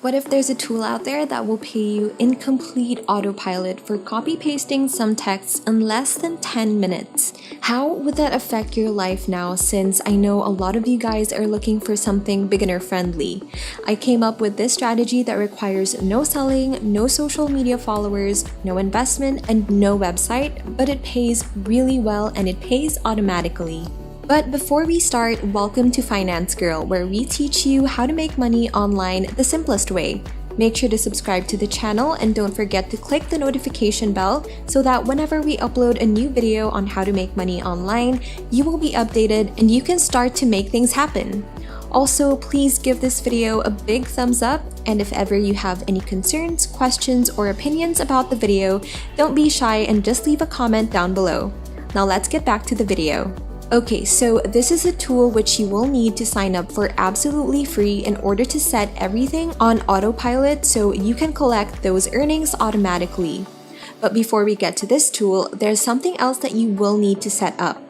What if there's a tool out there that will pay you in complete autopilot for copy-pasting some texts in less than 10 minutes? How would that affect your life now, since I know a lot of you guys are looking for something beginner-friendly? I came up with this strategy that requires no selling, no social media followers, no investment, and no website, but it pays really well and it pays automatically. But before we start, welcome to Finance Girl, where we teach you how to make money online the simplest way. Make sure to subscribe to the channel and don't forget to click the notification bell so that whenever we upload a new video on how to make money online, you will be updated and you can start to make things happen. Also, please give this video a big thumbs up, and if ever you have any concerns, questions, or opinions about the video, don't be shy and just leave a comment down below. Now let's get back to the video. Okay, so this is a tool which you will need to sign up for absolutely free in order to set everything on autopilot so you can collect those earnings automatically. But before we get to this tool, there's something else that you will need to set up.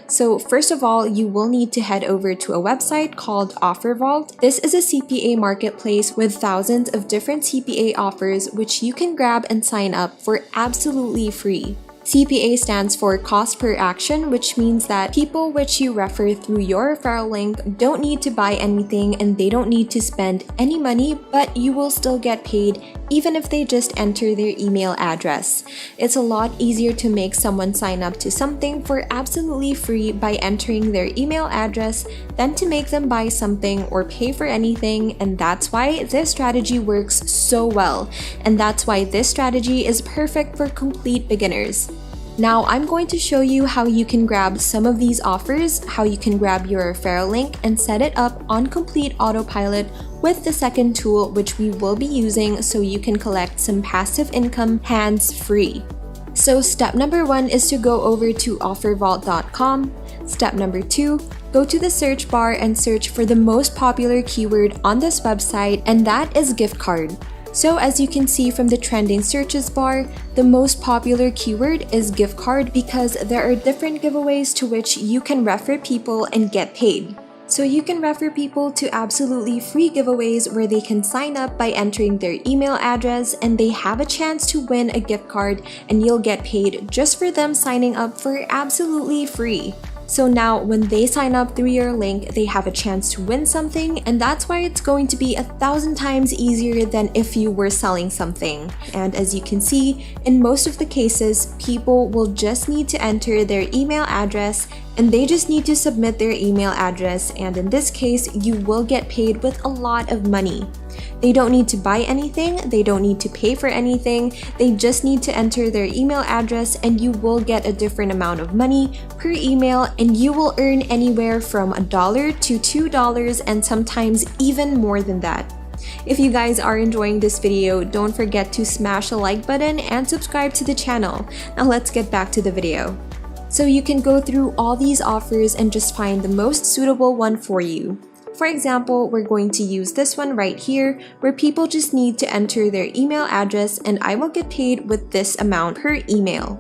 So first of all, you will need to head over to a website called OfferVault. This is a CPA marketplace with thousands of different CPA offers which you can grab and sign up for absolutely free. CPA stands for cost per action, which means that people which you refer through your referral link don't need to buy anything and they don't need to spend any money, but you will still get paid even if they just enter their email address. It's a lot easier to make someone sign up to something for absolutely free by entering their email address than to make them buy something or pay for anything, and that's why this strategy works so well, and that's why this strategy is perfect for complete beginners. Now I'm going to show you how you can grab some of these offers, how you can grab your referral link and set it up on complete autopilot with the second tool which we will be using so you can collect some passive income hands-free. So step number 1 is to go over to offervault.com. Step number 2, go to the search bar and search for the most popular keyword on this website, and that is gift card. So as you can see from the trending searches bar, the most popular keyword is gift card because there are different giveaways to which you can refer people and get paid. So you can refer people to absolutely free giveaways where they can sign up by entering their email address and they have a chance to win a gift card, and you'll get paid just for them signing up for absolutely free. So now when they sign up through your link, they have a chance to win something, and that's why it's going to be 1,000 times easier than if you were selling something. And as you can see, in most of the cases, people will just need to enter their email address and they just need to submit their email address, and in this case, you will get paid with a lot of money. They don't need to buy anything, they don't need to pay for anything, they just need to enter their email address and you will get a different amount of money per email, and you will earn anywhere from $1 to $2 and sometimes even more than that. If you guys are enjoying this video, don't forget to smash the like button and subscribe to the channel. Now let's get back to the video. So you can go through all these offers and just find the most suitable one for you. For example, we're going to use this one right here where people just need to enter their email address and I will get paid with this amount per email.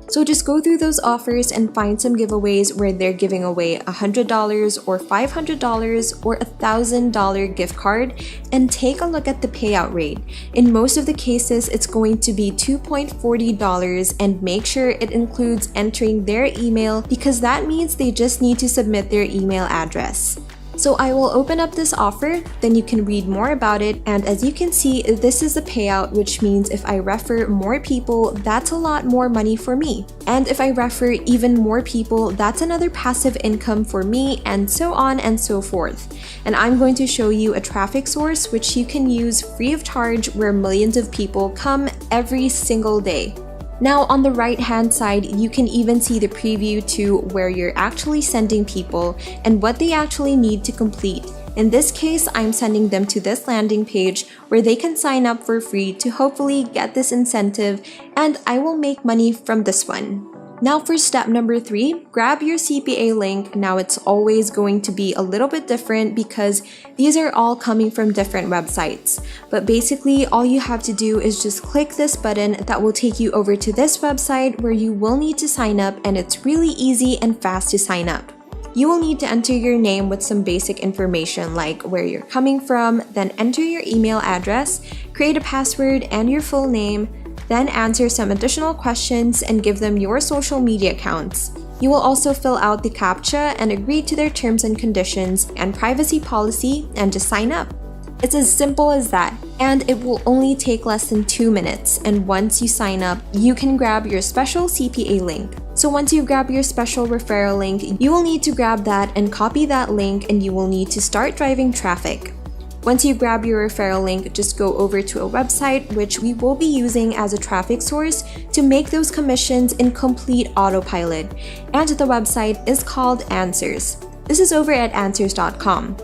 So just go through those offers and find some giveaways where they're giving away $100 or $500 or $1,000 gift card, and take a look at the payout rate. In most of the cases, it's going to be $2.40, and make sure it includes entering their email because that means they just need to submit their email address. So I will open up this offer, then you can read more about it, and as you can see, this is the payout, which means if I refer more people, that's a lot more money for me. And if I refer even more people, that's another passive income for me, and so on and so forth. And I'm going to show you a traffic source which you can use free of charge where millions of people come every single day. Now on the right hand side, you can even see the preview to where you're actually sending people and what they actually need to complete. In this case, I'm sending them to this landing page where they can sign up for free to hopefully get this incentive, and I will make money from this one. Now for step number 3, grab your CPA link. Now it's always going to be a little bit different because these are all coming from different websites. But basically all you have to do is just click this button that will take you over to this website where you will need to sign up, and it's really easy and fast to sign up. You will need to enter your name with some basic information like where you're coming from, then enter your email address, create a password and your full name, then answer some additional questions and give them your social media accounts. You will also fill out the CAPTCHA and agree to their terms and conditions and privacy policy and just sign up. It's as simple as that, and it will only take less than 2 minutes, and once you sign up, you can grab your special CPA link. So once you grab your special referral link, you will need to grab that and copy that link, and you will need to start driving traffic. Once you grab your referral link, just go over to a website which we will be using as a traffic source to make those commissions in complete autopilot, and the website is called Answers. This is over at answers.com.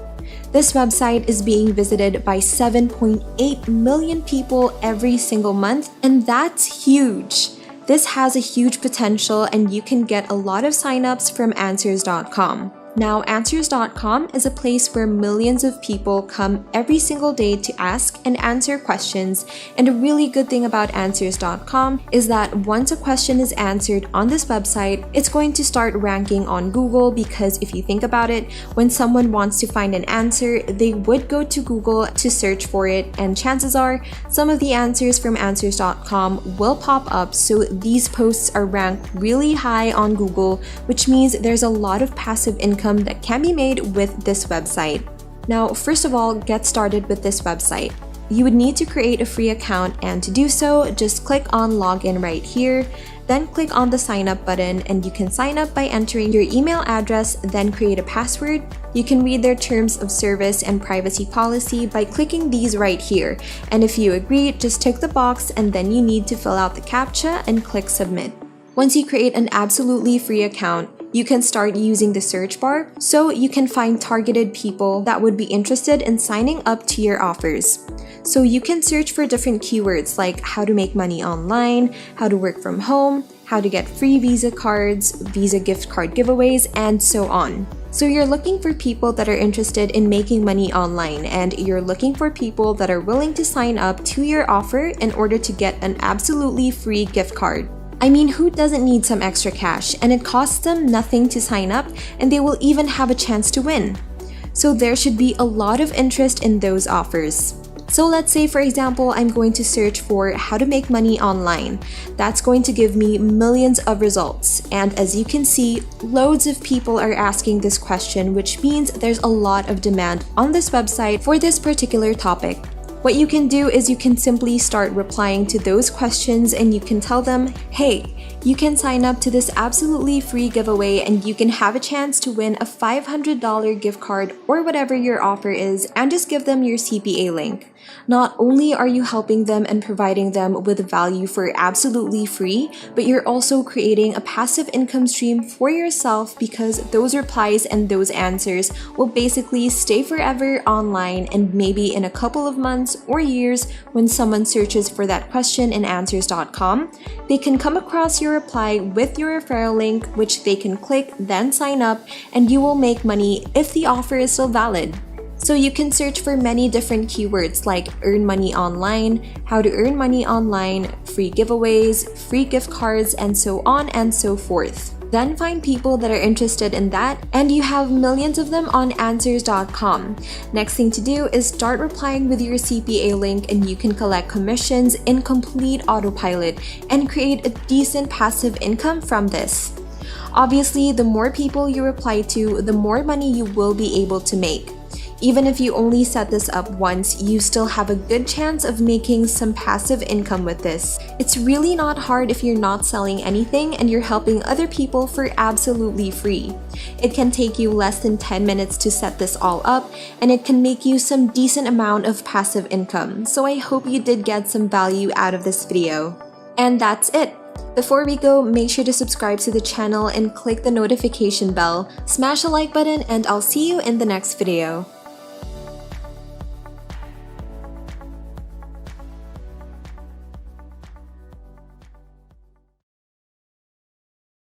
This website is being visited by 7.8 million people every single month, and that's huge. This has a huge potential, and you can get a lot of signups from Answers.com. Now, Answers.com is a place where millions of people come every single day to ask and answer questions, and a really good thing about Answers.com is that once a question is answered on this website, it's going to start ranking on Google, because if you think about it, when someone wants to find an answer, they would go to Google to search for it, and chances are some of the answers from Answers.com will pop up, so these posts are ranked really high on Google, which means there's a lot of passive income that can be made with this website. Now, first of all, get started with this website. You would need to create a free account, and to do so, just click on login right here, then click on the sign up button, and you can sign up by entering your email address, then create a password. You can read their terms of service and privacy policy by clicking these right here, and if you agree, just tick the box, and then you need to fill out the CAPTCHA and click submit. Once you create an absolutely free account, you can start using the search bar so you can find targeted people that would be interested in signing up to your offers. So you can search for different keywords like how to make money online, how to work from home, how to get free Visa cards, Visa gift card giveaways, and so on. So you're looking for people that are interested in making money online, and you're looking for people that are willing to sign up to your offer in order to get an absolutely free gift card. I mean, who doesn't need some extra cash? And it costs them nothing to sign up, and they will even have a chance to win. So there should be a lot of interest in those offers. So let's say, for example, I'm going to search for how to make money online. That's going to give me millions of results. And as you can see, loads of people are asking this question, which means there's a lot of demand on this website for this particular topic. What you can do is you can simply start replying to those questions, and you can tell them, hey, you can sign up to this absolutely free giveaway and you can have a chance to win a $500 gift card or whatever your offer is, and just give them your CPA link. Not only are you helping them and providing them with value for absolutely free, but you're also creating a passive income stream for yourself, because those replies and those answers will basically stay forever online, and maybe in a couple of months or years, when someone searches for that question in Answers.com, they can come across your reply with your referral link, which they can click, then sign up, and you will make money if the offer is still valid. So you can search for many different keywords like earn money online, how to earn money online, free giveaways, free gift cards, and so on and so forth. Then find people that are interested in that, and you have millions of them on Answers.com. Next thing to do is start replying with your CPA link, and you can collect commissions in complete autopilot and create a decent passive income from this. Obviously, the more people you reply to, the more money you will be able to make. Even if you only set this up once, you still have a good chance of making some passive income with this. It's really not hard if you're not selling anything and you're helping other people for absolutely free. It can take you less than 10 minutes to set this all up, and it can make you some decent amount of passive income. So I hope you did get some value out of this video. And that's it. Before we go, make sure to subscribe to the channel and click the notification bell, smash the like button, and I'll see you in the next video.